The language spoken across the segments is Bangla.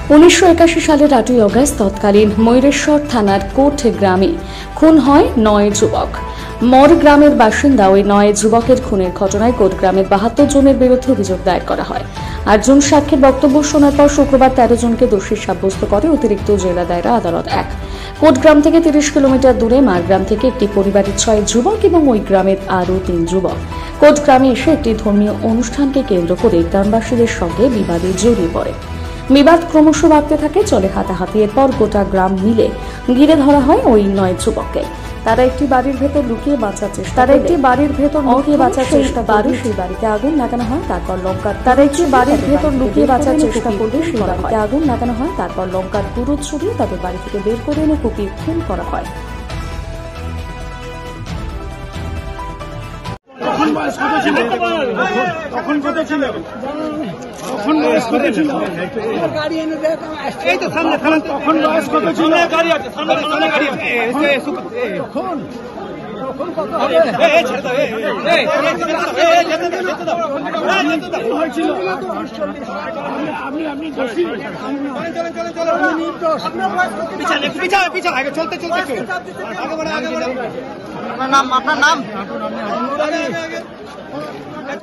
1981 সালের 8ই অগস্ট তৎকালীন ময়ূরেশ্বর থানার কোট গ্রামে খুন হয় 9 যুবক। মর গ্রামের বাসিন্দা ওই 9 যুবকের খুনের ঘটনায় কোট গ্রামের 72 জনের বিরুদ্ধে অভিযোগ দায়ের করা হয়। 8 জন সাক্ষীর বক্তব্য শোনার পর শুক্রবার 13 জনকে দোষী সাব্যস্ত করে অতিরিক্ত জেলা দায়রা আদালত 1। কোট গ্রাম থেকে 30 কিলোমিটার দূরে মারগ্রাম থেকে একটি পরিবারের 6 যুবক এবং ওই গ্রামের আরও 3 যুবক কোট গ্রামে এসে একটি ধর্মীয় অনুষ্ঠানকে কেন্দ্র করে গ্রামবাসীদের সঙ্গে বিবাদে জড়িয়ে পড়ে। বিবাদ ক্রমশ বাড়তে থাকে, চলে হাতাহাতি। এরপর গোটা গ্রাম মিলে ঘিরে ধরা হয় ওই 9 যুবককে। তারা একটি বাড়ির ভেতর লুকিয়ে বাঁচার চেষ্টা করে সেই বাড়িতে আগুন লাগানো হয়। তারপর লঙ্কার গুঁড়ো ছড়িয়ে তাদের বাড়ি থেকে বের করে এনে কুপিয়ে খুন করা হয়।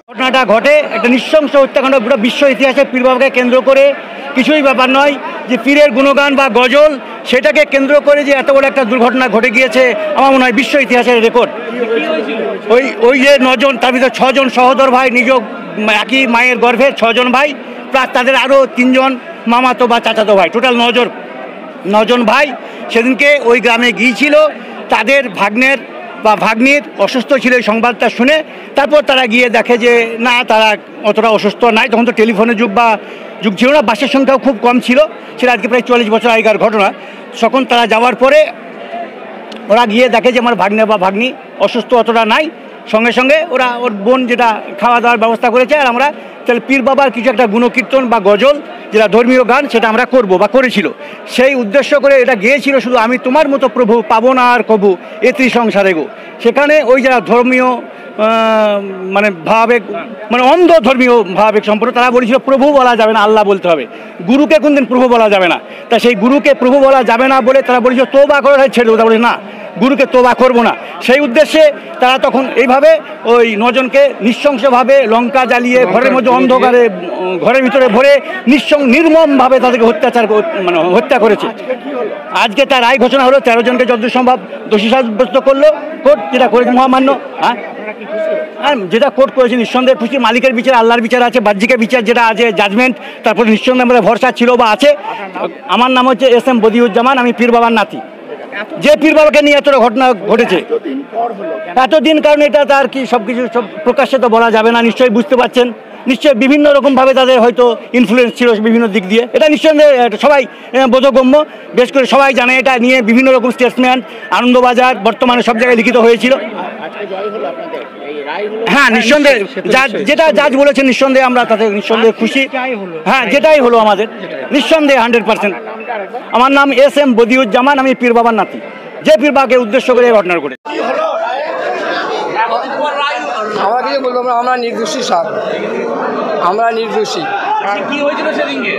ঘটনাটা ঘটে একটা নৃশংস হত্যাকাণ্ড, পুরো বিশ্ব ইতিহাসে পীর বাবাকে কেন্দ্র করে কিছুই ব্যাপার নয় যে পীরের গুণগান বা গজল সেটাকে কেন্দ্র করে যে এত বড় একটা দুর্ঘটনা ঘটে গিয়েছে, আমার মনে হয় বিশ্ব ইতিহাসের রেকর্ড। ওই যে 9 জন, তার ভিতরে 6 জন সহোদর ভাই, নিজ একই মায়ের গর্ভে 6 জন ভাই, প্লাস তাদের আরও 3 জন মামাতো বা চাচাতো ভাই, টোটাল 9 জন ভাই সেদিনকে ওই গ্রামে গিয়েছিল। তাদের ভাগ্নের বা ভাগ্নির অসুস্থ ছিল, এই সংবাদটা শুনে তারপর তারা গিয়ে দেখে যে না, তারা অতটা অসুস্থ নাই। তখন তো টেলিফোনের যুগ ছিল না, বাসের সংখ্যাও খুব কম ছিল, সেটা আজকে প্রায় 40 বছর আগেকার ঘটনা। তখন তারা যাওয়ার পরে ওরা গিয়ে দেখে যে আমার ভাগ্নে বা ভাগ্নি অসুস্থ অতটা নাই। সঙ্গে সঙ্গে ওর বোন যেটা খাওয়া দাওয়ার ব্যবস্থা করেছে, আর আমরা তাহলে পীর বাবার কিছু একটা গুণকীর্তন বা গজল যেটা ধর্মীয় গান সেটা আমরা করবো বা করেছিল। সেই উদ্দেশ্য করে এটা গিয়েছিল শুধু আমি তোমার মতো প্রভু পাবো না আর কবু এ ত্রিসংসারে গো। সেখানে ওই যারা ধর্মীয় মানে ভাবাবেগ, মানে অন্ধ ধর্মীয় ভাবাবেগ সম্পর্ক, তারা বলেছিল প্রভু বলা যাবে না, আল্লাহ বলতে হবে, গুরুকে কোনদিন প্রভু বলা যাবে না। তা সেই গুরুকে প্রভু বলা যাবে না বলে তারা বলেছিল তোবা করে ছেড়ে দেবো। তা বলে না, গুরুকে তোবা করবো না। সেই উদ্দেশ্যে তারা তখন এইভাবে ওই 9 জনকে নৃশংসভাবে লঙ্কা জ্বালিয়ে ঘরের মধ্যে অন্ধকারে ঘরের ভিতরে ভরে নির্মমভাবে তাদেরকে হত্যা করেছে। আজকে তার রায় ঘোষণা হলো, 13 জনকে যতদূর সম্ভব দোষী সাব্যস্ত করলো কোর্ট, যেটা করেছে মহামান্য। হ্যাঁ, যেটা কোর্ট করেছে নিঃসন্দেহে খুশি। মালিকের বিচার, আল্লাহর বিচার আছে, বাহ্যিকের বিচার যেটা আছে জাজমেন্ট, তারপরে নিঃসন্দেহে আমাদের ভরসা ছিল বা আছে। আমার নাম হচ্ছে SM বদিউজ্জামান, আমি পীর বাবার নাতি। যে পীর বাবাকে নিয়ে এতটা ঘটনা ঘটেছে এতদিন, কারণ এটা তার কি সবকিছু সব প্রকাশ্যে তো বলা যাবে না, নিশ্চয়ই বুঝতে পারছেন। নিশ্চয়ই বিভিন্ন রকমভাবে তাদের হয়তো ইনফ্লুয়েন্স ছিল বিভিন্ন দিক দিয়ে, এটা নিঃসন্দেহে সবাই বোধগম্য। বেশ করে সবাই জানে এটা নিয়ে বিভিন্ন রকম স্টেটসম্যান, আনন্দবাজার, বর্তমানে সব জায়গায় লিখিত হয়েছিল। হ্যাঁ, নিঃসন্দেহে যেটা জাজ বলেছেন নিঃসন্দেহে আমরা তাতে নিঃসন্দেহে খুশি। হ্যাঁ, যেটাই হলো আমাদের নিঃসন্দেহে 100%। আমার নাম SM বদিউজ্জামান, আমি পীর বাবার নাতি, যে পীর বাবাকে উদ্দেশ্য করে এই ঘটনা ঘটে। আমরা কিছু বলবো, আমরা নির্দোষী স্যার, আমরা নির্দোষী। কি হয়েছিল সেদিনকে?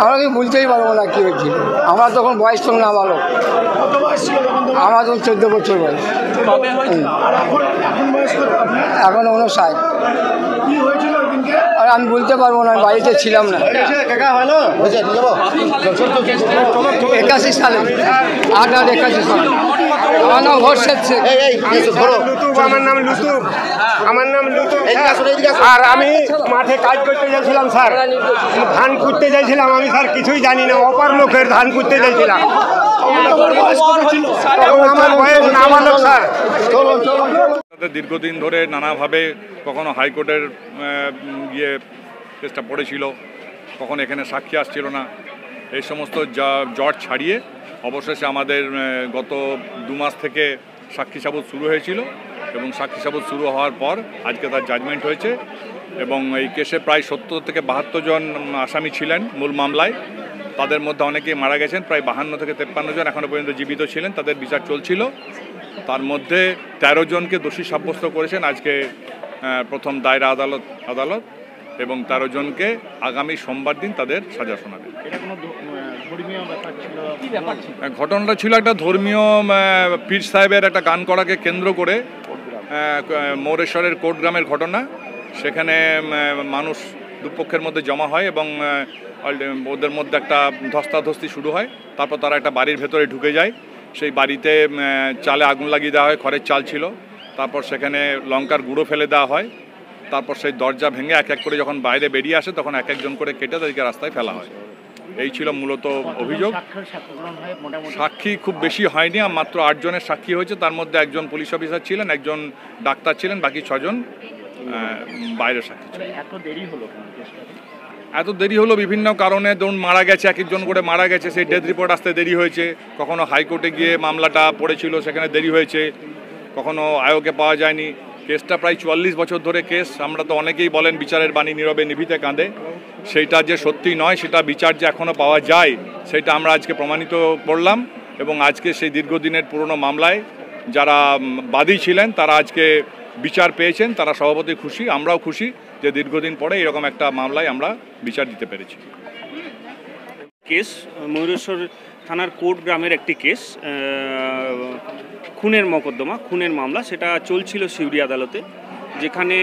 আমরা কিছু বলতেই পারবো না কি হয়েছিল। আমরা তখন বয়স তো না ভালো, আমার তখন 14 বছর বয়স। এখন 59। আর আমি বলতে পারবো না, আমি বাড়িতে ছিলাম না। 81 সালে, 81 সালে। আমার নাম ঘোষেদ শেখ। আমার নাম লুতুফ। আর আমি মাঠে কাজ করতে যাইছিলাম স্যার, ধান কুটতে যাইছিলাম আমি স্যার, কিছুই জানি না, অপার লোকের ধান কুটতে যাইছিলাম। আমার বয়স নাবালক স্যার। দীর্ঘদিন ধরে নানাভাবে কখনো হাইকোর্টের গিয়ে কেসটা পড়েছিল, কখনো এখানে সাক্ষী আসছিল না। এই সমস্ত জট ছাড়িয়ে অবশেষে আমাদের গত 2 মাস থেকে সাক্ষী সাবুত শুরু হয়েছিল, এবং সাক্ষী সাবুত শুরু হওয়ার পর আজকে তার জাজমেন্ট হয়েছে। এবং এই কেসে প্রায় 70 থেকে 72 জন আসামি ছিলেন মূল মামলায়। তাদের মধ্যে অনেকেই মারা গেছেন, প্রায় 52 থেকে 53 জন এখনও পর্যন্ত জীবিত ছিলেন, তাদের বিচার চলছিল। তার মধ্যে 13 জনকে দোষী সাব্যস্ত করেছেন আজকে প্রথম দায়রা আদালত। এবং 13 জনকে আগামী সোমবার দিন তাদের সাজা শোনাবে। ঘটনাটা ছিল একটা ধর্মীয় পীর সাহেবের একটা গান করাকে কেন্দ্র করে মৌরেশ্বরের কোটগ্রামের ঘটনা। সেখানে মানুষ দুপক্ষের মধ্যে জমা হয় এবং ওদের মধ্যে একটা ধস্তাধস্তি শুরু হয়। তারপর তারা একটা বাড়ির ভেতরে ঢুকে যায়। সেই বাড়িতে চালে আগুন লাগিয়ে দেওয়া হয়, খড়ের চাল ছিল। তারপর সেখানে লঙ্কার গুঁড়ো ফেলে দেওয়া হয়। তারপর সেই দরজা ভেঙে এক এক করে যখন বাইরে বেরিয়ে আসে তখন এক একজন করে কেটে তাদেরকে রাস্তায় ফেলা হয়। এই ছিল মূলত অভিযোগ। সাক্ষী খুব বেশি হয়নি, মাত্র 8 জনের সাক্ষী হয়েছে। তার মধ্যে একজন পুলিশ অফিসার ছিলেন, একজন ডাক্তার ছিলেন, বাকি 6 জন বাইরের সাক্ষী ছিলেন। এত দেরি হলো বিভিন্ন কারণে। ধরুন মারা গেছে, এক একজন করে মারা গেছে, সেই ডেথ রিপোর্ট আসতে দেরি হয়েছে। কখনো হাইকোর্টে গিয়ে মামলাটা পড়েছিল, সেখানে দেরি হয়েছে। কখনো আয়োগে পাওয়া যায়নি। কেসটা প্রায় 44 বছর ধরে কেস। আমরা তো অনেকেই বলেন বিচারের বাণী নীরবে নিভিতে কাঁদে। সেইটা যে সত্যি নয়, সেটা বিচার যে এখনও পাওয়া যায়, সেটা আমরা আজকে প্রমাণিত করলাম। এবং আজকে সেই দীর্ঘদিনের পুরনো মামলায় যারা বাদী ছিলেন তারা আজকে বিচার পেয়েছেন। তারা সভাপতি খুশি, আমরাও খুশি যে দীর্ঘদিন পরে এরকম একটা মামলায় আমরা বিচার দিতে পেরেছি। কেস ময়ূরেশ্বর থানার কোটগ্রামের একটি কেস, খুনের মকদ্দমা, খুনের মামলা। সেটা চলছিল সিউড়ি আদালতে, যেখানে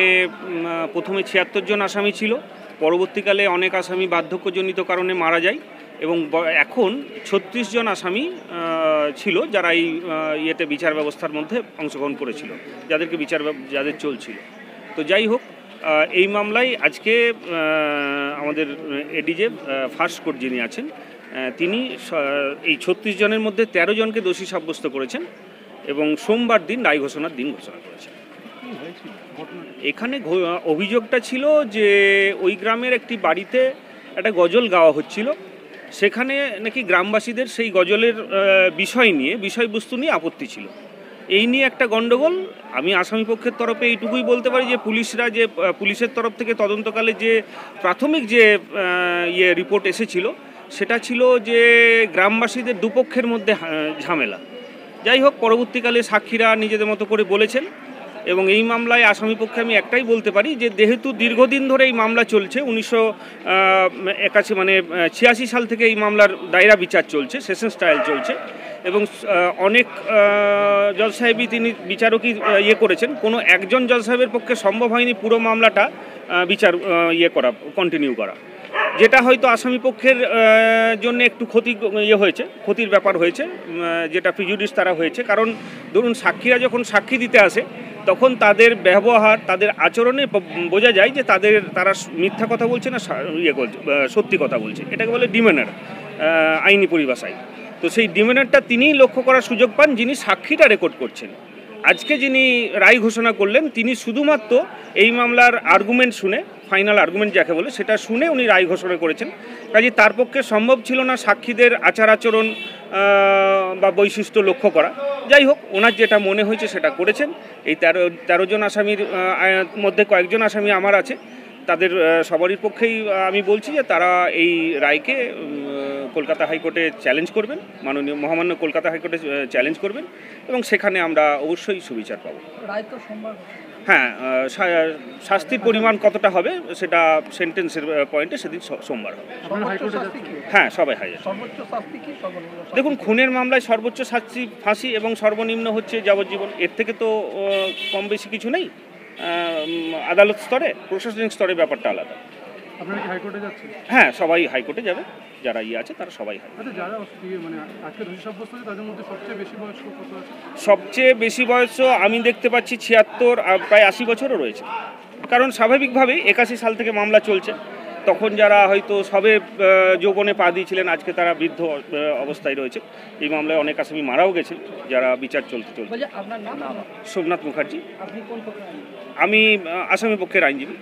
প্রথমে 76 জন আসামি ছিল। পরবর্তীকালে অনেক আসামি বার্ধক্যজনিত কারণে মারা যায় এবং এখন 36 জন আসামি ছিল যারা এই ইয়েতে বিচার ব্যবস্থার মধ্যে অংশগ্রহণ করেছিল, যাদের চলছিল। তো যাই হোক, এই মামলায় আজকে আমাদের এডিজে ফার্স্ট কোর্ট যিনি আছেন তিনি এই 36 জনের মধ্যে 13 জনকে দোষী সাব্যস্ত করেছেন এবং সোমবার দিন রায় ঘোষণার দিন ঘোষণা করেছেন। এখানে অভিযোগটা ছিল যে ওই গ্রামের একটি বাড়িতে একটা গজল গাওয়া হচ্ছিল। সেখানে নাকি গ্রামবাসীদের সেই গজলের বিষয়বস্তু নিয়ে আপত্তি ছিল। এই নিয়ে একটা গণ্ডগোল। আমি আসামি পক্ষের তরফে এইটুকুই বলতে পারি যে পুলিশের তরফ থেকে তদন্তকালে যে প্রাথমিক যে রিপোর্ট এসেছিল সেটা ছিল যে গ্রামবাসীদের দুপক্ষের মধ্যে ঝামেলা। যাই হোক, পরবর্তীকালে সাক্ষীরা নিজেদের মতো করে বলেছেন এবং এই মামলায় আসামি পক্ষে আমি একটাই বলতে পারি যে যেহেতু দীর্ঘদিন ধরে এই মামলা চলছে, 1986 সাল থেকে এই মামলার দায়রা বিচার চলছে, সেশনস ট্রায়াল চলছে এবং অনেক জজ সাহেবই তিনি বিচারকই করেছেন। কোনো একজন জজ সাহেবের পক্ষে সম্ভব হয়নি পুরো মামলাটা বিচার কন্টিনিউ করা, যেটা হয়তো আসামি পক্ষের জন্য একটু ক্ষতির ব্যাপার হয়েছে, যেটা প্রিজুডিস তারা হয়েছে। কারণ ধরুন সাক্ষীরা যখন সাক্ষী দিতে আসে তখন তাদের ব্যবহার, তাদের আচরণে বোঝা যায় যে তারা মিথ্যা কথা বলছে না সত্যি কথা বলছে। এটাকে বলে ডিমেনার আইনি পরিভাষায়। তো সেই ডিমেনারটা তিনিই লক্ষ্য করার সুযোগ পান যিনি সাক্ষীটা রেকর্ড করছেন। আজকে যিনি রায় ঘোষণা করলেন তিনি শুধুমাত্র এই মামলার আর্গুমেন্ট শুনে, ফাইনাল আর্গুমেন্ট যাকে বলে, সেটা শুনে উনি রায় ঘোষণা করেছেন। কাজে তার পক্ষে সম্ভব ছিল না সাক্ষীদের আচার আচরণ বা বৈশিষ্ট্য লক্ষ্য করা। যাই হোক, ওনার যেটা মনে হয়েছে সেটা করেছেন। এই 13 জন আসামির মধ্যে কয়েকজন আসামি আমার আছে, তাদের সবারই পক্ষেই আমি বলছি যে তারা এই রায়কে কলকাতা হাইকোর্টে চ্যালেঞ্জ করবেন, মহামান্য কলকাতা হাইকোর্টে চ্যালেঞ্জ করবেন এবং সেখানে আমরা অবশ্যই সুবিচার পাবো। হ্যাঁ, শাস্তির পরিমাণ কতটা হবে সেটা সেন্টেন্সের পয়েন্টে সেদিন সোমবার হবে। হ্যাঁ, সবাই হাজির। দেখুন, খুনের মামলায় সর্বোচ্চ শাস্তি ফাঁসি এবং সর্বনিম্ন হচ্ছে যাবজ্জীবন। এর থেকে তো কম বেশি কিছু নেই। আদালত স্তরে, প্রশাসনিক স্তরে ব্যাপারটা আলাদা। হ্যাঁ, সবাই হাইকোর্টে যাবে, যারা আছে তারা সবাই সবচেয়ে বেশি বয়স আমি দেখতে পাচ্ছি 76 আর প্রায় 80 বছরও রয়েছে। কারণ স্বাভাবিকভাবেই 81 সাল থেকে মামলা চলছে, তখন যারা হয়তো সবে যৌবনে পা দিয়েছিলেন আজকে তারা বৃদ্ধ অবস্থায় রয়েছে। এই মামলায় অনেক আসামি মারাও গেছে যারা বিচার চলছে। সোমনাথ মুখার্জি। আমি আসামি পক্ষের আইনজীবী।